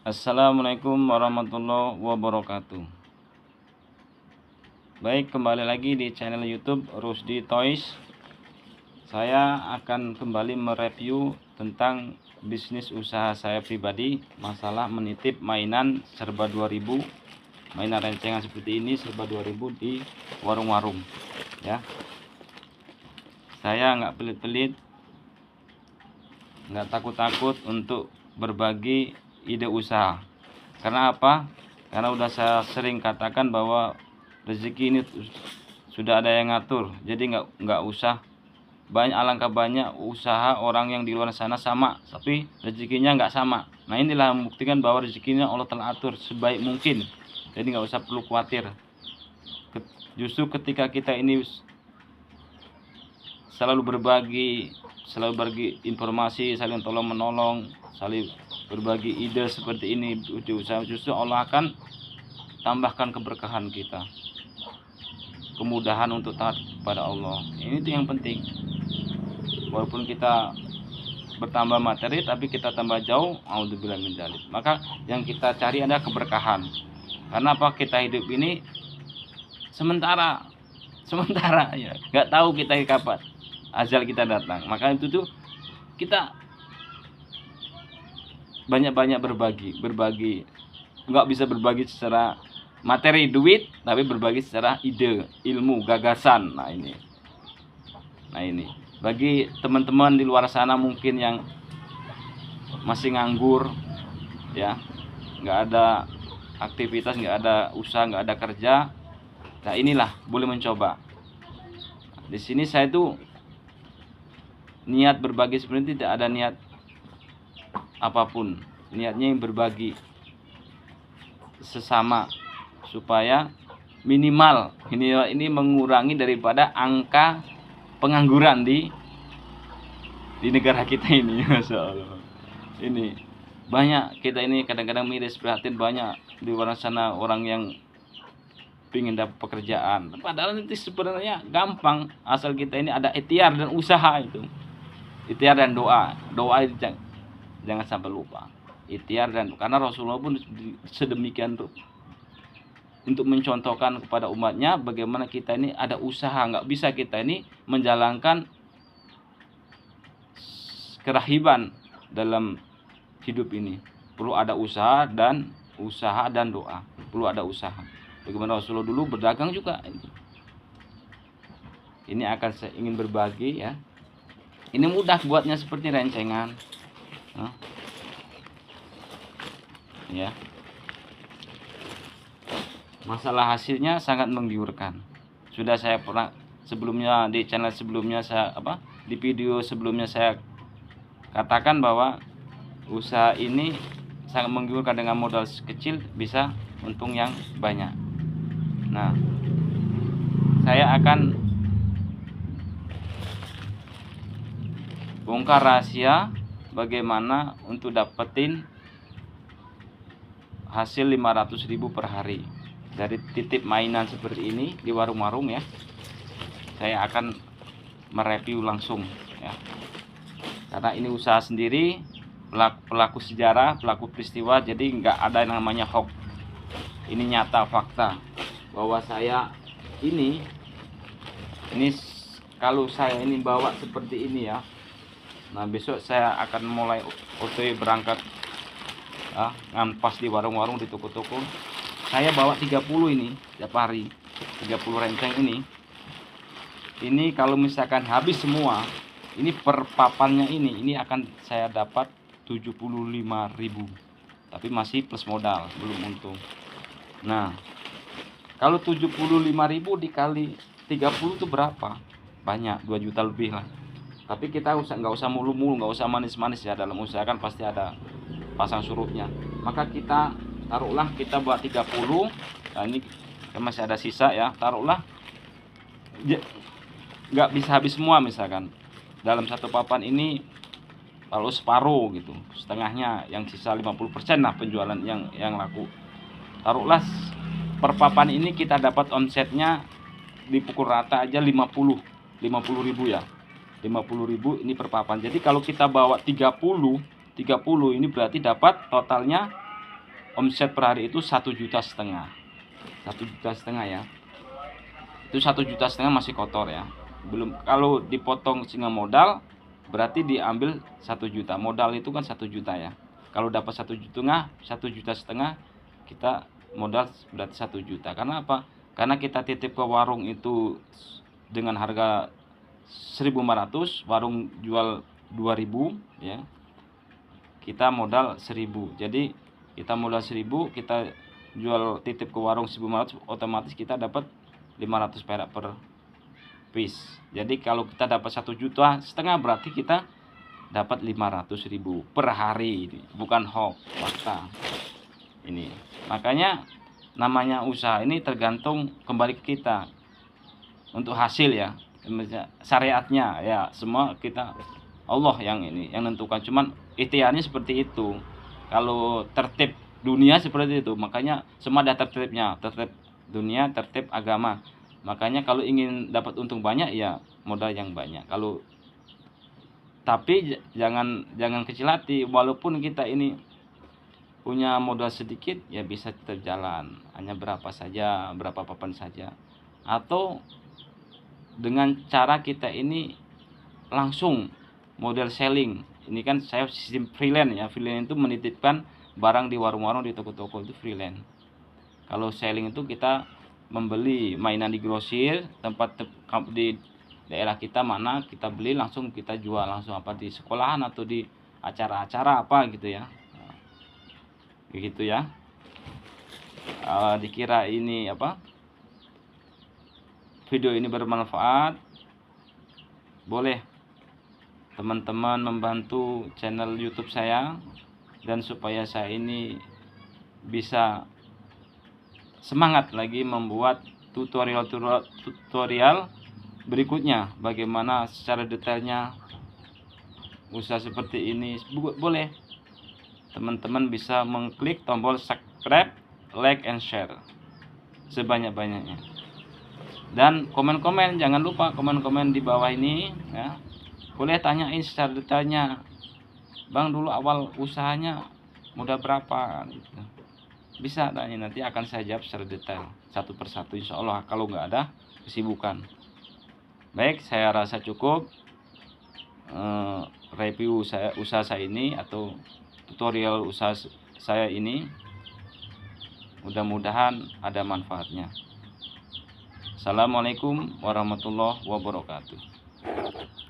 Assalamualaikum warahmatullahi wabarakatuh. Baik, kembali lagi di channel YouTube Rusdi Toys. Saya akan kembali mereview tentang bisnis usaha saya pribadi, masalah menitip mainan serba 2000, mainan rencengan seperti ini serba 2000 di warung-warung ya. Saya nggak pelit-pelit, nggak takut-takut untuk berbagi ide usaha. Karena apa? Karena udah saya sering katakan bahwa rezeki ini sudah ada yang ngatur. Jadi nggak usah banyak, alangkah banyak usaha orang yang di luar sana sama, tapi rezekinya nggak sama. Nah, inilah membuktikan bahwa rezekinya Allah telah atur sebaik mungkin. Jadi nggak usah perlu khawatir. Justru ketika kita ini selalu berbagi informasi, saling tolong menolong, saling berbagi ide seperti ini di usaha, justru Allah akan tambahkan keberkahan kita, kemudahan untuk taat kepada Allah. Ini tuh yang penting. Walaupun kita bertambah materi, tapi kita tambah jauh, auzubillah min dzalik. Maka yang kita cari adalah keberkahan. Karena apa? Kita hidup ini sementara ya, nggak tahu kita kapan ajal kita datang. Maka itu tuh kita banyak-banyak berbagi. Nggak bisa berbagi secara materi duit, tapi berbagi secara ide, ilmu, gagasan. Nah ini bagi teman-teman di luar sana mungkin yang masih nganggur ya, nggak ada aktivitas, nggak ada usaha, nggak ada kerja. Nah, inilah boleh mencoba. Di sini saya tuh niat berbagi sebenarnya tidak ada niat apapun, niatnya yang berbagi sesama supaya minimal ini mengurangi daripada angka pengangguran di negara kita ini. Masya Allah, ini banyak kita ini kadang-kadang miris prihatin, banyak di luar sana orang yang ingin dapat pekerjaan, padahal itu sebenarnya gampang asal kita ini ada ikhtiar dan usaha. Itu ikhtiar dan doa itu jangan sampai lupa ikhtiar, dan karena Rasulullah pun sedemikian untuk mencontohkan kepada umatnya bagaimana kita ini ada usaha. Nggak bisa kita ini menjalankan kerahiban dalam hidup ini, perlu ada usaha dan doa, perlu ada usaha. Bagaimana Rasulullah dulu berdagang juga. Ini akan saya ingin berbagi ya. Ini mudah buatnya seperti rencengan. Ya. Masalah hasilnya sangat menggiurkan. Sudah saya pernah sebelumnya di channel sebelumnya di video sebelumnya saya katakan bahwa usaha ini sangat menggiurkan, dengan modal kecil bisa untung yang banyak. Nah, saya akan bongkar rahasia bagaimana untuk dapetin hasil 500.000 per hari dari titip mainan seperti ini di warung-warung ya. Saya akan mereview langsung ya, karena ini usaha sendiri, pelaku sejarah, pelaku peristiwa, jadi nggak ada yang namanya hoax. Ini nyata fakta bahwa saya ini kalau saya ini bawa seperti ini ya. Nah, besok saya akan mulai OTW berangkat ngampas di warung-warung, di toko-toko. Saya bawa 30 ini tiap hari, 30 renceng ini kalau misalkan habis semua, ini per papannya ini akan saya dapat 75.000, tapi masih plus modal, belum untung. Nah, kalau 75.000 dikali 30 itu berapa? Banyak, 2 juta lebih lah. Tapi kita nggak usah mulu-mulu, nggak usah manis-manis ya, dalam usaha kan pasti ada pasang surutnya. Maka kita taruhlah kita buat 30. Nah, ini masih ada sisa ya, taruhlah nggak bisa habis semua. Misalkan dalam satu papan ini kalau separuh gitu, setengahnya, yang sisa 50% lah penjualan yang laku. Taruhlah per papan ini kita dapat omsetnya dipukul rata aja 50.000 ya, 50.000 ini per papan. Jadi kalau kita bawa 30 ini berarti dapat totalnya omset per hari itu 1,5 juta. 1,5 juta ya. Itu 1,5 juta masih kotor ya. Belum, kalau dipotong singa modal berarti diambil 1 juta. Modal itu kan 1 juta ya. Kalau dapat 1,5 juta, 1,5 juta kita modal berarti 1 juta. Karena apa? Karena kita titip ke warung itu dengan harga 1.500, warung jual 2.000 ya. Kita modal 1.000. Jadi kita modal 1.000, kita jual titip ke warung 1.500, otomatis kita dapat 500 perak per piece. Jadi kalau kita dapat 1,5 juta berarti kita dapat 500.000 per hari. Ini bukan hoax, fakta ini. Makanya namanya usaha ini tergantung kembali ke kita untuk hasil ya. Syariatnya ya semua kita, Allah yang ini yang nentukan. Cuman ikhtiarnya seperti itu. Kalau tertib dunia seperti itu, makanya semua ada tertibnya, tertib dunia, tertib agama. Makanya kalau ingin dapat untung banyak ya modal yang banyak. Kalau tapi jangan kecil hati, walaupun kita ini punya modal sedikit ya bisa tetap jalan, hanya berapa saja, berapa papan saja, atau dengan cara kita ini langsung model selling. Ini kan saya sistem freelance ya. Freelance itu menitipkan barang di warung-warung, di toko-toko, itu freelance. Kalau selling itu kita membeli mainan di grosir, tempat di daerah kita mana kita beli langsung kita jual langsung, apa di sekolahan atau di acara-acara apa gitu ya. Begitu ya. Dikira ini apa? Video ini bermanfaat. Boleh teman-teman membantu channel YouTube saya, dan supaya saya ini bisa semangat lagi membuat tutorial berikutnya, bagaimana secara detailnya usaha seperti ini. Boleh teman-teman bisa mengklik tombol subscribe, like, and share sebanyak-banyaknya, dan komen-komen, jangan lupa komen-komen di bawah ini ya. Boleh tanyain secara detailnya, Bang dulu awal usahanya modal berapa gitu. Bisa tanya, nanti akan saya jawab secara detail satu persatu insya Allah, kalau nggak ada kesibukan. Baik, saya rasa cukup review usaha saya ini atau tutorial usaha saya ini. Mudah-mudahan ada manfaatnya. Assalamualaikum warahmatullahi wabarakatuh.